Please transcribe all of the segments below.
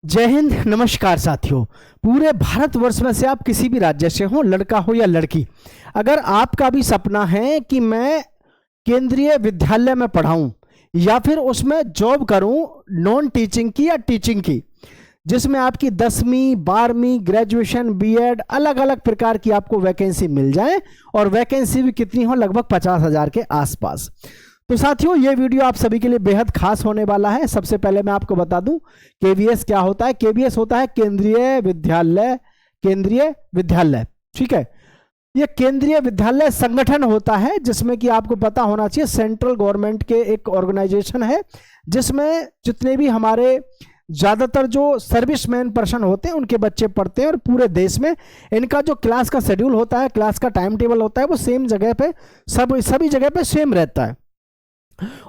जय हिंद, नमस्कार साथियों। पूरे भारतवर्ष में से आप किसी भी राज्य से हो, लड़का हो या लड़की, अगर आपका भी सपना है कि मैं केंद्रीय विद्यालय में पढ़ाऊं या फिर उसमें जॉब करूं, नॉन टीचिंग की या टीचिंग की, जिसमें आपकी 10वीं 12वीं ग्रेजुएशन बीएड अलग अलग प्रकार की आपको वैकेंसी मिल जाए और वैकेंसी भी कितनी हो, लगभग 50,000 के आसपास। तो साथियों, ये वीडियो आप सभी के लिए बेहद खास होने वाला है। सबसे पहले मैं आपको बता दूं केवीएस क्या होता है। केवीएस होता है केंद्रीय विद्यालय। केंद्रीय विद्यालय, ठीक है। ये केंद्रीय विद्यालय संगठन होता है जिसमें कि आपको पता होना चाहिए सेंट्रल गवर्नमेंट के एक ऑर्गेनाइजेशन है, जिसमें जितने भी हमारे ज़्यादातर जो सर्विसमैन पर्सन होते हैं उनके बच्चे पढ़ते हैं और पूरे देश में इनका जो क्लास का शेड्यूल होता है, क्लास का टाइम टेबल होता है, वो सेम जगह पे सभी जगह पे सेम रहता है।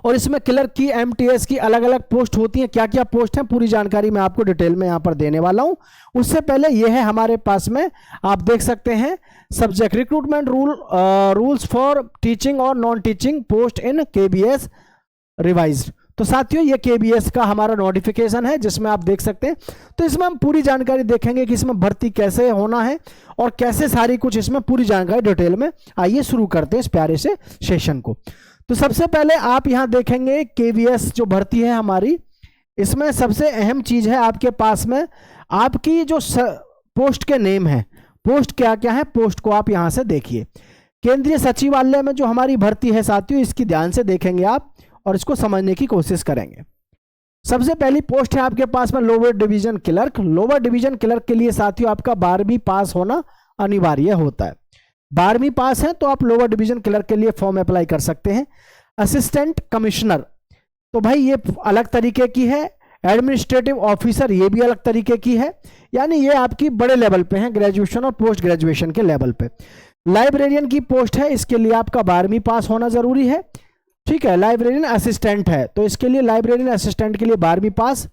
और इसमें क्लर्क की, एमटीएस की अलग अलग पोस्ट होती हैं। क्या क्या पोस्ट हैं, पूरी जानकारी मैं आपको डिटेल में यहाँ पर देने वाला हूँ। उससे पहले यह है हमारे पास में, आप देख सकते हैं, subject recruitment rules for teaching और non teaching post in KVS revised. तो साथियों, ये केबीएस का हमारा नोटिफिकेशन है जिसमें आप देख सकते हैं। तो इसमें हम पूरी जानकारी देखेंगे कि इसमें भर्ती कैसे होना है और कैसे सारी कुछ इसमें पूरी जानकारी डिटेल में। आइए शुरू करते हैं इस प्यारे से सेशन को। तो सबसे पहले आप यहां देखेंगे केवीएस जो भर्ती है हमारी, इसमें सबसे अहम चीज है आपके पास में आपकी जो पोस्ट के नेम है। पोस्ट क्या क्या है, पोस्ट को आप यहां से देखिए। केंद्रीय सचिवालय में जो हमारी भर्ती है साथियों, इसकी ध्यान से देखेंगे आप और इसको समझने की कोशिश करेंगे। सबसे पहली पोस्ट है आपके पास में lower division clerk. Lower division clerk के लिए साथियों आपका 12वीं पास होना अनिवार्य होता है। 12वीं पास है तो आप लोअर डिवीजन क्लर्क के लिए फॉर्म अप्लाई कर सकते हैं। असिस्टेंट कमिश्नर, तो भाई ये अलग तरीके की है। एडमिनिस्ट्रेटिव ऑफिसर, ये भी अलग तरीके की है, यानी ये आपकी बड़े लेवल पे है, ग्रेजुएशन और पोस्ट ग्रेजुएशन के लेवल पे। लाइब्रेरियन की पोस्ट है, इसके लिए आपका 12वीं पास होना जरूरी है, ठीक है। लाइब्रेरियन असिस्टेंट है तो इसके लिए लाइब्रेरियन असिस्टेंट के लिए 12वीं पास,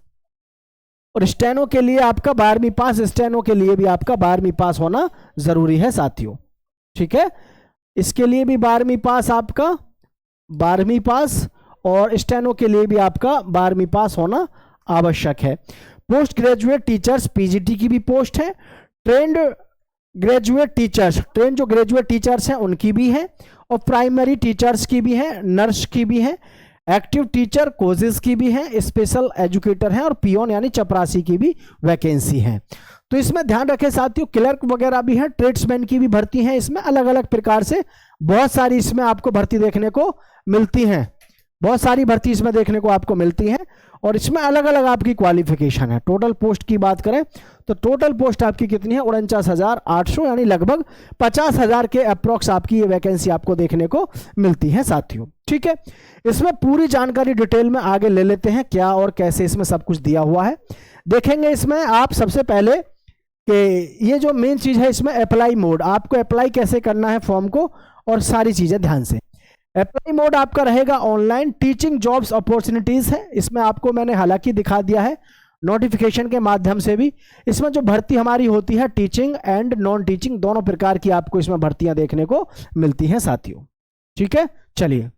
और स्टेनो के लिए आपका 12वीं पास, स्टेनो के लिए भी आपका 12वीं पास होना जरूरी है साथियों, ठीक है। इसके लिए भी 12वीं पास, आपका 12वीं पास, और स्टेनो के लिए भी आपका 12वीं पास होना आवश्यक है। पोस्ट ग्रेजुएट टीचर्स, पीजीटी की भी पोस्ट है। ट्रेंड ग्रेजुएट टीचर्स, ट्रेंड जो ग्रेजुएट टीचर्स हैं उनकी भी है, और प्राइमरी टीचर्स की भी है, नर्स की भी है, एक्टिव टीचर कोर्सेज की भी है, स्पेशल एजुकेटर है, और पियोन यानी चपरासी की भी वैकेंसी है। तो इसमें ध्यान रखें साथियों, क्लर्क वगैरह भी है, ट्रेड्समैन की भी भर्ती है। इसमें अलग अलग प्रकार से बहुत सारी इसमें आपको भर्ती देखने को मिलती हैं, बहुत सारी भर्ती इसमें देखने को आपको मिलती है, और इसमें अलग अलग आपकी क्वालिफिकेशन है। टोटल पोस्ट की बात करें तो टोटल पोस्ट आपकी कितनी है, 49,800, यानी लगभग 50,000 के अप्रोक्स आपकी ये वैकेंसी आपको देखने को मिलती है साथियों, ठीक है। इसमें पूरी जानकारी डिटेल में आगे ले लेते हैं, क्या और कैसे इसमें सब कुछ दिया हुआ है देखेंगे। इसमें आप सबसे पहले कि ये जो मेन चीज है इसमें अप्लाई मोड, आपको अप्लाई कैसे करना है फॉर्म को, और सारी चीजें ध्यान से। अप्लाई मोड आपका रहेगा ऑनलाइन। टीचिंग जॉब्स अपॉर्चुनिटीज है, इसमें आपको मैंने हालांकि दिखा दिया है नोटिफिकेशन के माध्यम से भी। इसमें जो भर्ती हमारी होती है टीचिंग एंड नॉन टीचिंग दोनों प्रकार की आपको इसमें भर्तियां देखने को मिलती हैं साथियों, ठीक है। चलिए,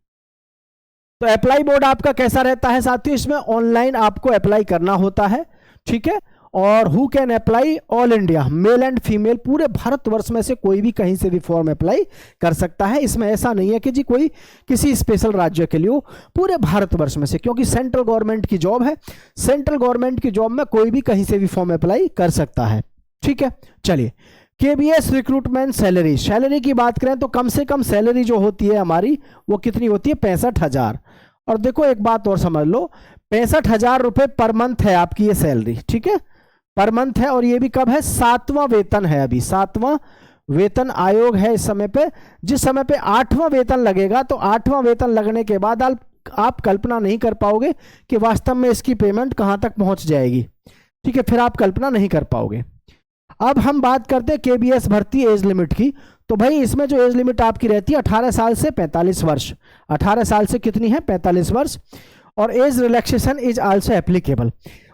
तो अप्लाई मोड आपका कैसा रहता है साथियों, इसमें ऑनलाइन आपको अप्लाई करना होता है, ठीक है। और who can apply, all India, male and female, पूरे भारतवर्ष में से कोई भी कहीं से भी फॉर्म अप्लाई कर सकता है। इसमें ऐसा नहीं है कि जी कोई किसी स्पेशल राज्य के लिए हो, पूरे भारतवर्ष में से, क्योंकि सेंट्रल गवर्नमेंट की जॉब है। सेंट्रल गवर्नमेंट की जॉब में कोई भी कहीं से भी फॉर्म अप्लाई कर सकता है, ठीक है। चलिए, केबीएस रिक्रूटमेंट सैलरी, सैलरी की बात करें तो कम से कम सैलरी जो होती है हमारी वो कितनी होती है, 65,000। और देखो एक बात और समझ लो, 65,000 रुपये पर मंथ है आपकी ये सैलरी, ठीक है, पर मंथ है। और ये भी कब है, 7वां वेतन है, अभी 7वां वेतन आयोग है इस समय पे। जिस समय पे 8वां वेतन लगेगा, तो 8वां वेतन लगने के बाद आप कल्पना नहीं कर पाओगे कि वास्तव में इसकी पेमेंट कहां तक पहुंच जाएगी, ठीक है, फिर आप कल्पना नहीं कर पाओगे। अब हम बात करते हैं केबीएस भर्ती एज लिमिट की। तो भाई इसमें जो एज लिमिट आपकी रहती है 18 साल से 45 वर्ष। 18 साल से कितनी है, 45 वर्ष। और age relaxation is also applicable.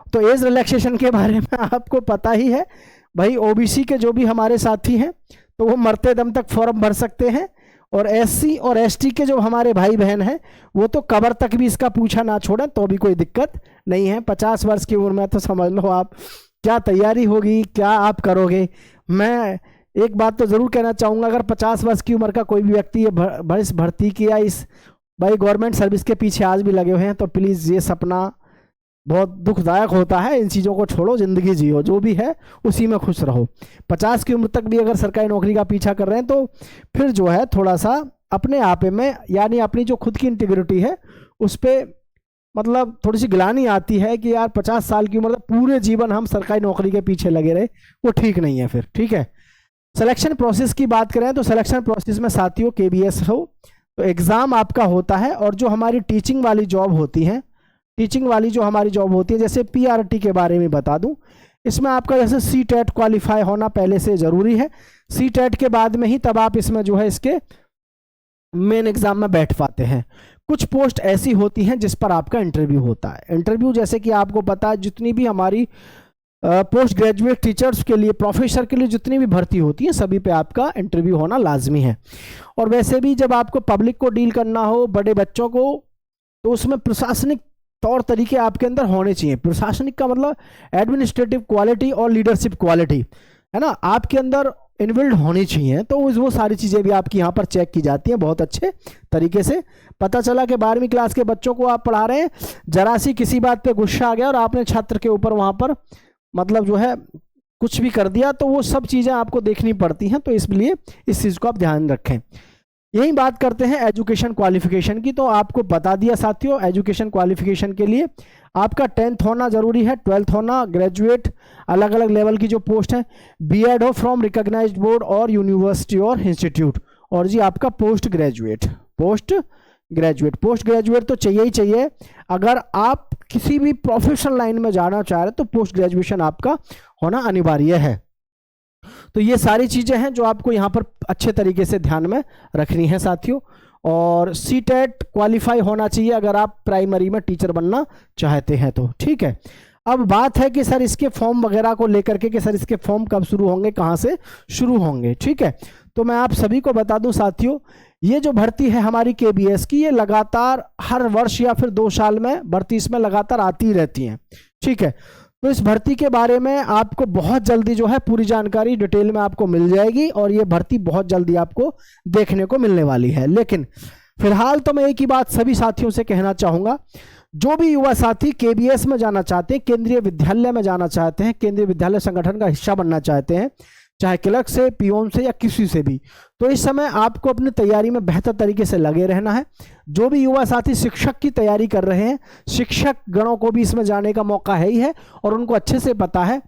तो एज रिलैक्सेशन के बारे में आपको पता ही है भाई, ओबीसी के जो भी हमारे साथी हैं तो वो मरते दम तक फॉर्म भर सकते हैं, और एससी और एसटी के जो हमारे भाई बहन हैं वो तो कबर तक भी इसका पूछा ना छोड़ें तो भी कोई दिक्कत नहीं है। 50 वर्ष की उम्र में तो समझ लो आप क्या तैयारी होगी, क्या आप करोगे। मैं एक बात तो ज़रूर कहना चाहूँगा, अगर 50 वर्ष की उम्र का कोई भी व्यक्ति इस भर्ती की या इस भाई गवर्नमेंट सर्विस के पीछे आज भी लगे हुए हैं तो प्लीज़ ये सपना बहुत दुखदायक होता है। इन चीज़ों को छोड़ो, ज़िंदगी जियो, जो भी है उसी में खुश रहो। 50 की उम्र तक भी अगर सरकारी नौकरी का पीछा कर रहे हैं तो फिर जो है थोड़ा सा अपने आप में, यानी अपनी जो खुद की इंटीग्रिटी है उस पर मतलब थोड़ी सी गिलानी आती है कि यार 50 साल की उम्र तक पूरे जीवन हम सरकारी नौकरी के पीछे लगे रहे, वो ठीक नहीं है फिर। ठीक है, सिलेक्शन प्रोसेस की बात करें तो सिलेक्शन प्रोसेस में साथियों केबीएस हो तो एग्ज़ाम आपका होता है, और जो हमारी टीचिंग वाली जॉब होती हैं, टीचिंग वाली जो हमारी जॉब होती है, जैसे पीआरटी के बारे में बता दूं, इसमें आपका जैसे सीटेट क्वालिफाई होना पहले से ज़रूरी है। सीटेट के बाद में ही तब आप इसमें जो है इसके मेन एग्जाम में बैठ पाते हैं। कुछ पोस्ट ऐसी होती हैं जिस पर आपका इंटरव्यू होता है। इंटरव्यू जैसे कि आपको पता है जितनी भी हमारी पोस्ट ग्रेजुएट टीचर्स के लिए, प्रोफेसर के लिए जितनी भी भर्ती होती है सभी पे आपका इंटरव्यू होना लाजमी है। और वैसे भी जब आपको पब्लिक को डील करना हो, बड़े बच्चों को, तो उसमें प्रशासनिक तौर तरीके आपके अंदर होने चाहिए। प्रशासनिक का मतलब एडमिनिस्ट्रेटिव क्वालिटी और लीडरशिप क्वालिटी है ना, आपके अंदर इनबिल्ड होनी चाहिए। तो वो सारी चीज़ें भी आपकी यहाँ पर चेक की जाती हैं बहुत अच्छे तरीके से। पता चला कि 12वीं क्लास के बच्चों को आप पढ़ा रहे हैं, जरा सी किसी बात पे गुस्सा आ गया और आपने छात्र के ऊपर वहाँ पर मतलब जो है कुछ भी कर दिया, तो वो सब चीज़ें आपको देखनी पड़ती हैं। तो इसलिए इस चीज़ को आप ध्यान रखें। यही बात करते हैं एजुकेशन क्वालिफिकेशन की। तो आपको बता दिया साथियों, एजुकेशन क्वालिफिकेशन के लिए आपका 10th होना जरूरी है, 12th होना, ग्रेजुएट अलग अलग लेवल की जो पोस्ट है, बीएड हो फ्रॉम रिकॉग्नाइज्ड बोर्ड और यूनिवर्सिटी और इंस्टीट्यूट, और जी आपका पोस्ट ग्रेजुएट तो चाहिए ही चाहिए। अगर आप किसी भी प्रोफेशनल लाइन में जाना चाह रहे हैं तो पोस्ट ग्रेजुएशन आपका होना अनिवार्य है। तो ये सारी चीज़ें हैं जो आपको यहाँ पर अच्छे तरीके से ध्यान में रखनी है साथियों। और सीटेट क्वालिफाई होना चाहिए अगर आप प्राइमरी में टीचर बनना चाहते हैं तो। ठीक है, अब बात है कि सर इसके फॉर्म वगैरह को लेकर के कि सर इसके फॉर्म कब शुरू होंगे, कहाँ से शुरू होंगे। ठीक है, तो मैं आप सभी को बता दूं साथियों, ये जो भर्ती है हमारी केबीएस की, ये लगातार हर वर्ष या फिर 2 साल में भर्ती इसमें लगातार आती ही रहती हैं। ठीक है, तो इस भर्ती के बारे में आपको बहुत जल्दी जो है पूरी जानकारी डिटेल में आपको मिल जाएगी, और ये भर्ती बहुत जल्दी आपको देखने को मिलने वाली है। लेकिन फिलहाल तो मैं एक ही बात सभी साथियों से कहना चाहूँगा, जो भी युवा साथी केबीएस में जाना चाहते हैं, केंद्रीय विद्यालय में जाना चाहते हैं, केंद्रीय विद्यालय संगठन का हिस्सा बनना चाहते हैं, चाहे क्लर्क से, पियोन से या किसी से भी, तो इस समय आपको अपनी तैयारी में बेहतर तरीके से लगे रहना है। जो भी युवा साथी शिक्षक की तैयारी कर रहे हैं, शिक्षक गणों को भी इसमें जाने का मौका है ही है, और उनको अच्छे से पता है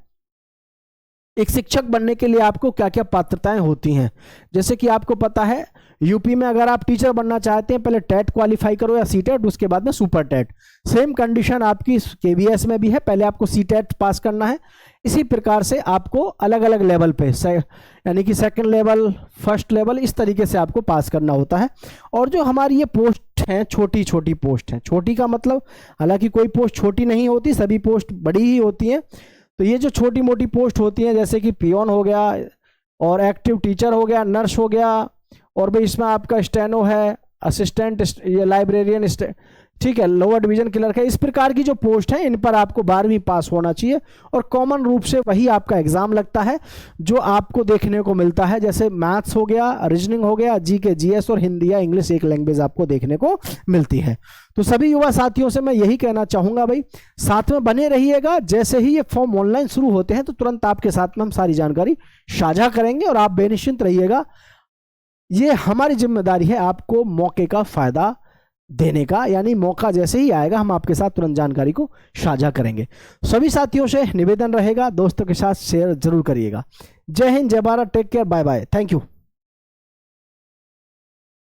एक शिक्षक बनने के लिए आपको क्या क्या पात्रताएं होती हैं। जैसे कि आपको पता है यूपी में अगर आप टीचर बनना चाहते हैं पहले टेट क्वालिफाई करो या सीटेट, उसके बाद में सुपर टेट। सेम कंडीशन आपकी केबीएस में भी है, पहले आपको सीटेट पास करना है। इसी प्रकार से आपको अलग अलग लेवल पे यानी कि सेकंड लेवल, फर्स्ट लेवल, इस तरीके से आपको पास करना होता है। और जो हमारी ये पोस्ट हैं, छोटी छोटी पोस्ट हैं, छोटी का मतलब हालांकि कोई पोस्ट छोटी नहीं होती, सभी पोस्ट बड़ी ही होती हैं। तो ये जो छोटी मोटी पोस्ट होती हैं जैसे कि पियोन हो गया और एक्टिव टीचर हो गया, नर्स हो गया, और भाई इसमें आपका स्टेनो है, असिस्टेंट, ये लाइब्रेरियन, ठीक है, लोअर डिवीजन क्लर्क है, इस प्रकार की जो पोस्ट है इन पर आपको 12वीं पास होना चाहिए। और कॉमन रूप से वही आपका एग्जाम लगता है जो आपको देखने को मिलता है, जैसे मैथ्स हो गया, रीजनिंग हो गया, जीके, जीएस और हिंदी या इंग्लिश एक लैंग्वेज आपको देखने को मिलती है। तो सभी युवा साथियों से मैं यही कहना चाहूँगा, भाई साथ में बने रहिएगा। जैसे ही ये फॉर्म ऑनलाइन शुरू होते हैं तो तुरंत आपके साथ में हम सारी जानकारी साझा करेंगे, और आप बेनिश्चिंत रहिएगा। ये हमारी जिम्मेदारी है आपको मौके का फायदा देने का, यानी मौका जैसे ही आएगा हम आपके साथ तुरंत जानकारी को साझा करेंगे। सभी साथियों से निवेदन रहेगा, दोस्तों के साथ शेयर जरूर करिएगा। जय हिंद, जय Bharat, take care, bye bye, thank you.